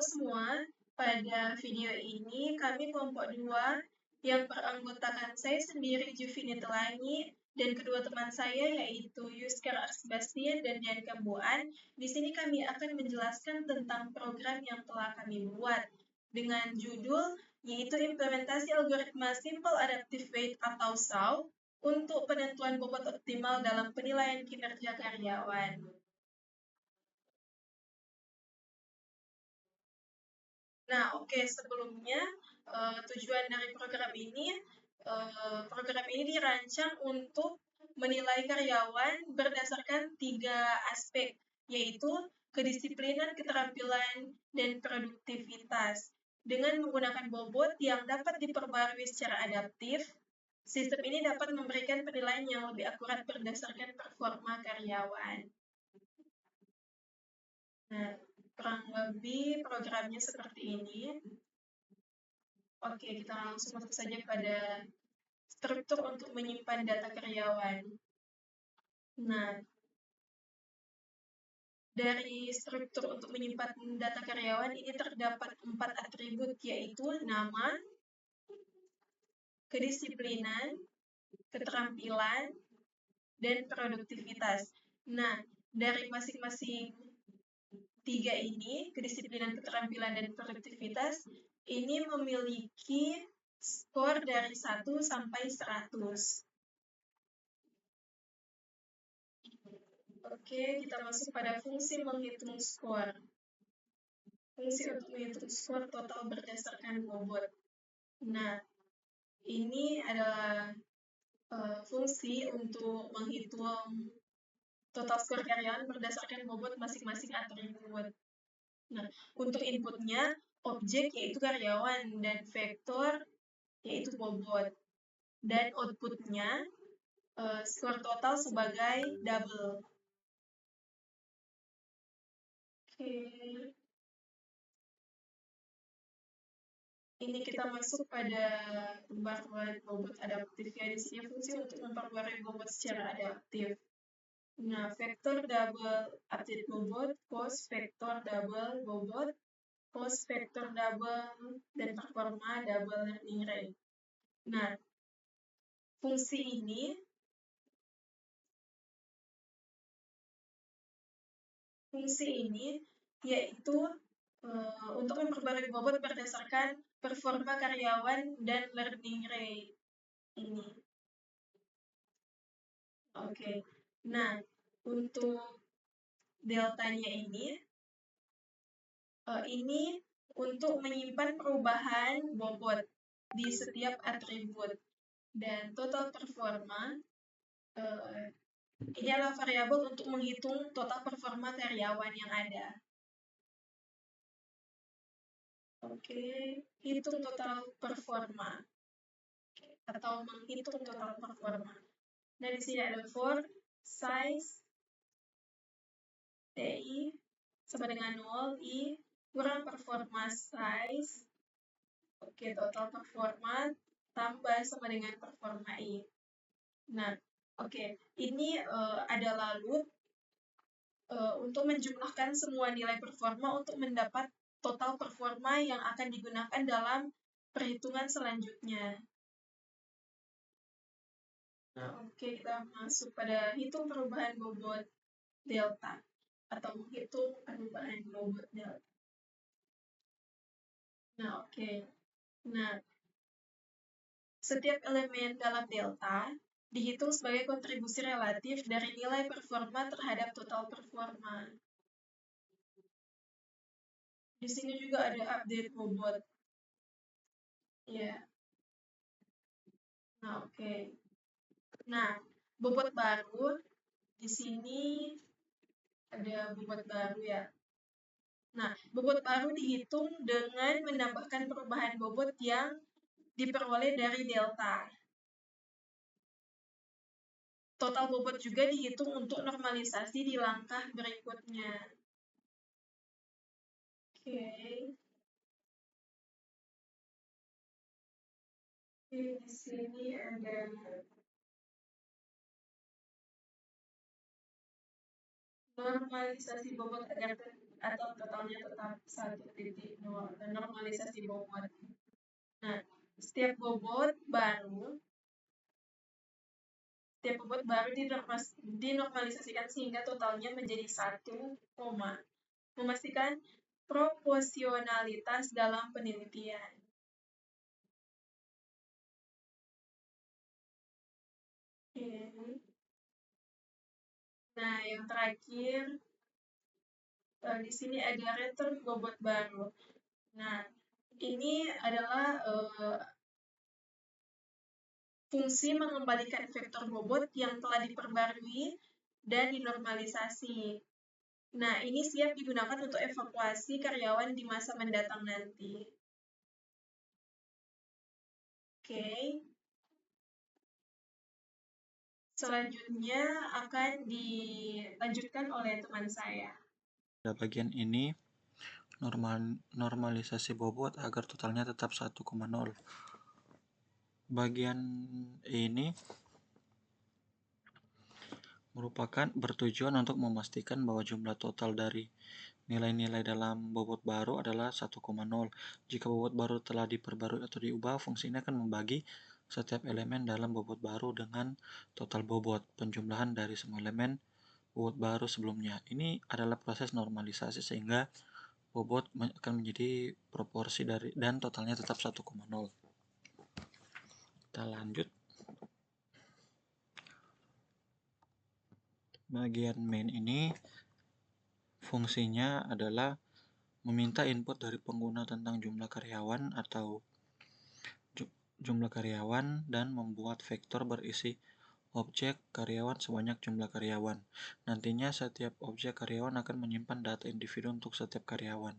semua, pada video ini kami kelompok 2 yang beranggotakan saya sendiri Juvini Telangi dan kedua teman saya yaitu Yuskar Arsbastian dan Dian Kambuan. Di sini kami akan menjelaskan tentang program yang telah kami buat dengan judul yaitu implementasi algoritma Simple Adaptive Weight atau SAW untuk penentuan bobot optimal dalam penilaian kinerja karyawan. Nah, oke, sebelumnya tujuan dari program ini dirancang untuk menilai karyawan berdasarkan 3 aspek, yaitu kedisiplinan, keterampilan, dan produktivitas. Dengan menggunakan bobot yang dapat diperbarui secara adaptif, sistem ini dapat memberikan penilaian yang lebih akurat berdasarkan performa karyawan. Nah, kurang lebih programnya seperti ini. Oke, kita langsung masuk saja pada struktur untuk menyimpan data karyawan. Nah, dari struktur untuk menyimpan data karyawan ini terdapat 4 atribut, yaitu nama, kedisiplinan, keterampilan, dan produktivitas. Nah, dari masing-masing 3 ini, kedisiplinan, keterampilan, dan produktivitas, ini memiliki skor dari 1 sampai 100. Oke, kita masuk pada fungsi menghitung skor. Fungsi untuk menghitung skor total berdasarkan bobot. Nah, ini adalah fungsi untuk menghitung total skor karyawan berdasarkan bobot masing-masing atribut. Nah, untuk inputnya, objek yaitu karyawan dan vektor yaitu bobot. Dan outputnya, skor total sebagai double. Oke. Ini kita masuk pada pembaruan bobot adaptif, ya. Di sini fungsi untuk memperbarui bobot secara adaptif. Nah, vektor double update bobot, cost vektor double bobot, cost vektor double, dan performa double learning rate. Nah, fungsi ini yaitu untuk memperbarui bobot berdasarkan performa karyawan dan learning rate ini. Oke. Nah, untuk deltanya ini untuk menyimpan perubahan bobot di setiap atribut. Dan total performa ini adalah variabel untuk menghitung total performa karyawan yang ada. Oke, hitung total performa atau menghitung total performa. Nah, di sini ada for size TI sama dengan 0, I kurang performa size. Oke, total performa tambah sama dengan performa I. Nah, oke, ini ada lalu untuk menjumlahkan semua nilai performa untuk mendapat total performa yang akan digunakan dalam perhitungan selanjutnya. Nah, oke, kita masuk pada hitung perubahan bobot delta atau menghitung perubahan bobot delta. Nah, oke. Nah, setiap elemen dalam delta dihitung sebagai kontribusi relatif dari nilai performa terhadap total performa. Di sini juga ada update bobot. Ya. Nah, oke. Nah, bobot baru di sini ada bobot baru, ya. Nah, bobot baru dihitung dengan menambahkan perubahan bobot yang diperoleh dari delta. Total bobot juga dihitung untuk normalisasi di langkah berikutnya. Oke. Di sini ada normalisasi bobot agar atau totalnya tetap 1,0. atau normalisasi bobot. Nah, setiap bobot baru dinormalisasikan sehingga totalnya menjadi 1, memastikan proporsionalitas dalam penelitian. Oke. Nah, yang terakhir, di sini ada return bobot baru. Nah, ini adalah fungsi mengembalikan vektor bobot yang telah diperbarui dan dinormalisasi. Nah, ini siap digunakan untuk evakuasi karyawan di masa mendatang nanti. Oke. Selanjutnya akan dilanjutkan oleh teman saya. Pada bagian ini, normalisasi bobot agar totalnya tetap 1,0. Bagian ini merupakan bertujuan untuk memastikan bahwa jumlah total dari nilai-nilai dalam bobot baru adalah 1,0. Jika bobot baru telah diperbarui atau diubah, fungsi ini akan membagi setiap elemen dalam bobot baru dengan total bobot penjumlahan dari semua elemen bobot baru sebelumnya. Ini adalah proses normalisasi sehingga bobot akan menjadi proporsi dari dan totalnya tetap 1,0. Kita lanjut. Bagian main ini fungsinya adalah meminta input dari pengguna tentang jumlah karyawan atau jumlah karyawan dan membuat vektor berisi objek karyawan sebanyak jumlah karyawan. Nantinya setiap objek karyawan akan menyimpan data individu untuk setiap karyawan.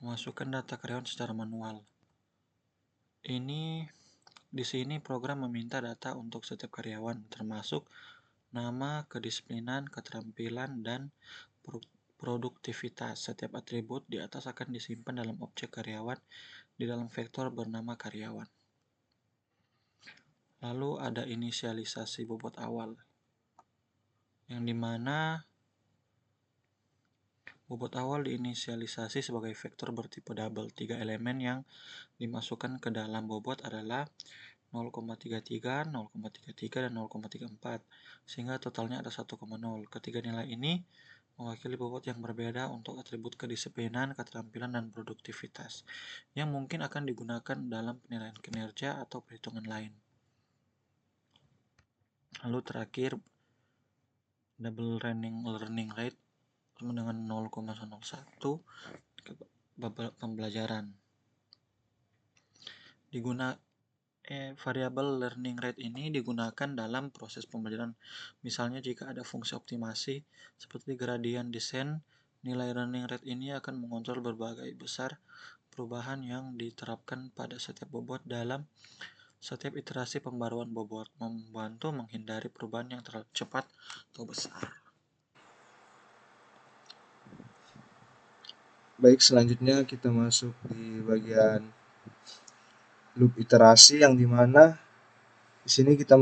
Memasukkan data karyawan secara manual. Di sini program meminta data untuk setiap karyawan, termasuk nama, kedisiplinan, keterampilan, dan produktivitas. Setiap atribut di atas akan disimpan dalam objek karyawan di dalam vektor bernama karyawan. Lalu ada inisialisasi bobot awal, yang dimana bobot awal diinisialisasi sebagai vektor bertipe double. 3 elemen yang dimasukkan ke dalam bobot adalah 0,33, 0,33, dan 0,34, sehingga totalnya ada 1,0. Ketiga nilai ini mewakili bobot yang berbeda untuk atribut kedisiplinan, keterampilan, dan produktivitas, yang mungkin akan digunakan dalam penilaian kinerja atau perhitungan lain. Lalu terakhir, double running learning rate sama dengan 0,01 pembelajaran. Variabel learning rate ini digunakan dalam proses pembelajaran. Misalnya jika ada fungsi optimasi seperti gradient descent, nilai learning rate ini akan mengontrol berbagai besar perubahan yang diterapkan pada setiap bobot dalam setiap iterasi pembaruan bobot, membantu menghindari perubahan yang terlalu cepat atau besar. Baik, selanjutnya kita masuk di bagian loop iterasi, yang dimana di sini kita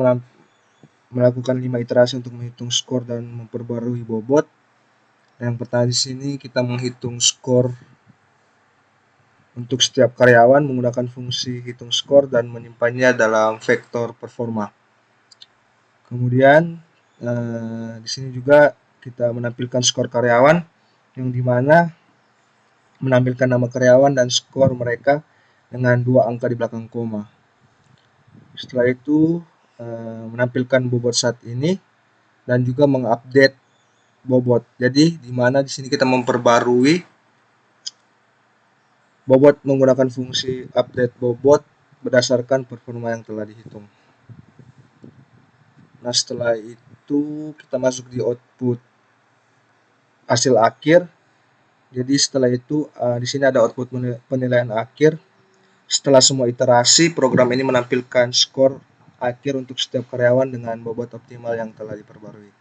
melakukan 5 iterasi untuk menghitung skor dan memperbarui bobot. Yang pertama di sini kita menghitung skor untuk setiap karyawan menggunakan fungsi hitung skor dan menyimpannya dalam vektor performa. Kemudian di sini juga kita menampilkan skor karyawan, yang dimana menampilkan nama karyawan dan skor mereka dengan 2 angka di belakang koma. Setelah itu menampilkan bobot saat ini dan juga mengupdate bobot. Jadi di mana di sini kita memperbarui bobot menggunakan fungsi update bobot berdasarkan performa yang telah dihitung. Nah, setelah itu kita masuk di output hasil akhir. Jadi setelah itu di sini ada output penilaian akhir. Setelah semua iterasi, program ini menampilkan skor akhir untuk setiap karyawan dengan bobot optimal yang telah diperbarui.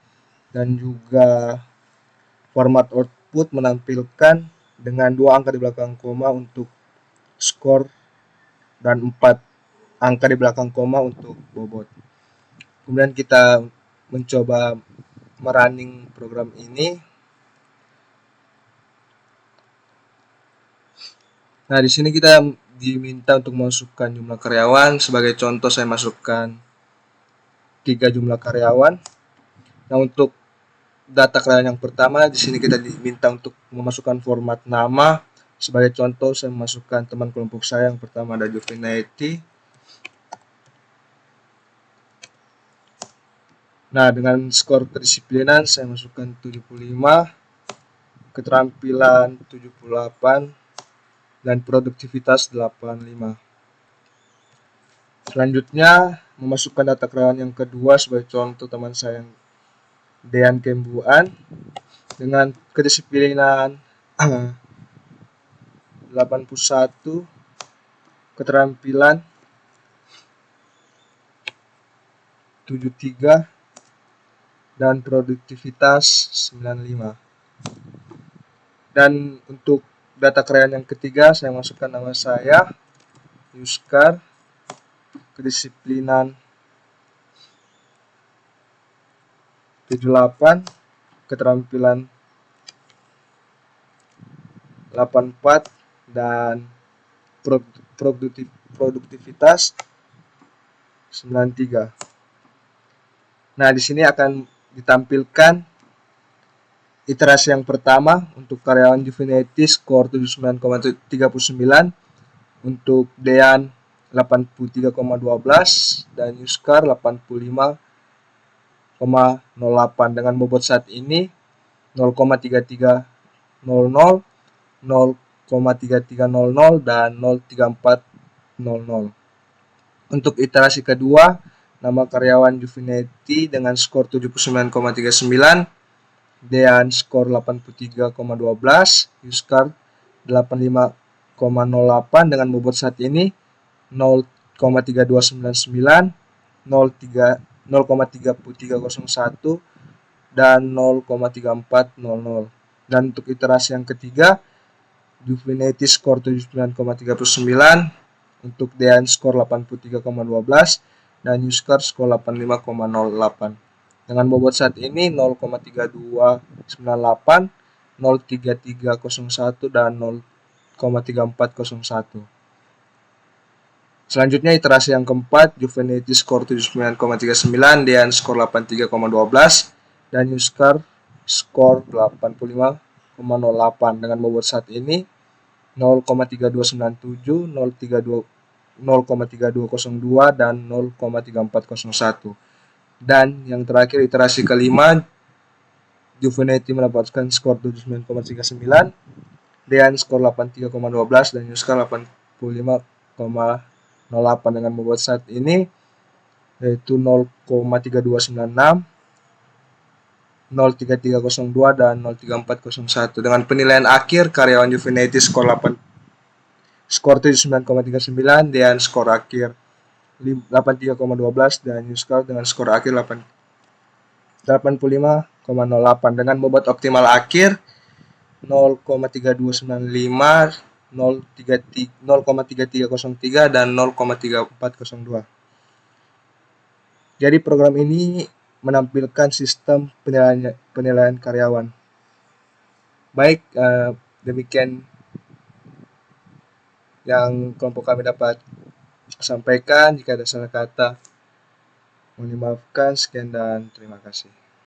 Dan juga format output menampilkan dengan 2 angka di belakang koma untuk skor dan 4 angka di belakang koma untuk bobot. Kemudian kita mencoba merunning program ini. Nah, di sini kita diminta untuk memasukkan jumlah karyawan. Sebagai contoh saya masukkan 3 jumlah karyawan. Nah, untuk data karyawan yang pertama, di sini kita diminta untuk memasukkan format nama. Sebagai contoh saya memasukkan teman kelompok saya yang pertama ada Juvenaiti. Nah, dengan skor kedisiplinan saya masukkan 75, keterampilan 78, dan produktivitas 85. Selanjutnya memasukkan data karyawan yang kedua, sebagai contoh teman saya yang Dean Kembuan dengan kedisiplinan 81, keterampilan 73, dan produktivitas 95. Dan untuk data karyawan yang ketiga saya masukkan nama saya Yuskar, kedisiplinan 78, keterampilan 84, dan produktivitas 93. Nah, di sini akan ditampilkan iterasi yang pertama untuk karyawan Juvenaiti skor 79,39, untuk Dean 83,12, dan Yuskar 85,08 dengan bobot saat ini 0,3300, 0,3300, dan 0,3400. Untuk iterasi kedua, nama karyawan Juvenaiti dengan skor 79,39, Dean skor 83,12, Yuskar 85,08 dengan bobot saat ini 0,3299, 0,3301, dan 0,3400. Dan untuk iterasi yang ketiga, Juvenaiti skor 79,39, untuk Dean skor 83,12, dan Yuskar skor 85,08. Dengan bobot saat ini 0,3298, 0,3301, dan 0,3401. Selanjutnya iterasi yang keempat, Juvenaiti skor 79,39, Dean skor 83,12, dan Yuskar skor 85,08 dengan bobot saat ini 0,3297, 0,3202, dan 0,3401. Dan yang terakhir iterasi kelima, Juvenaiti mendapatkan skor 79,39, Dean skor 83,12, dan Yuskar 85,08 dengan bobot saat ini yaitu 0,3296, 0,3302, dan 0,3401. Dengan penilaian akhir, karyawan Juvenaiti skor 79,39, Dean skor akhir 83,12, dan Yuskar dengan skor akhir 85,08 dengan bobot optimal akhir 0,3295, 0,3303, dan 0,3402. Jadi program ini menampilkan sistem penilaian karyawan. Baik, demikian yang kelompok kami dapat sampaikan. Jika ada salah kata, mohon dimaafkan. Sekian dan terima kasih.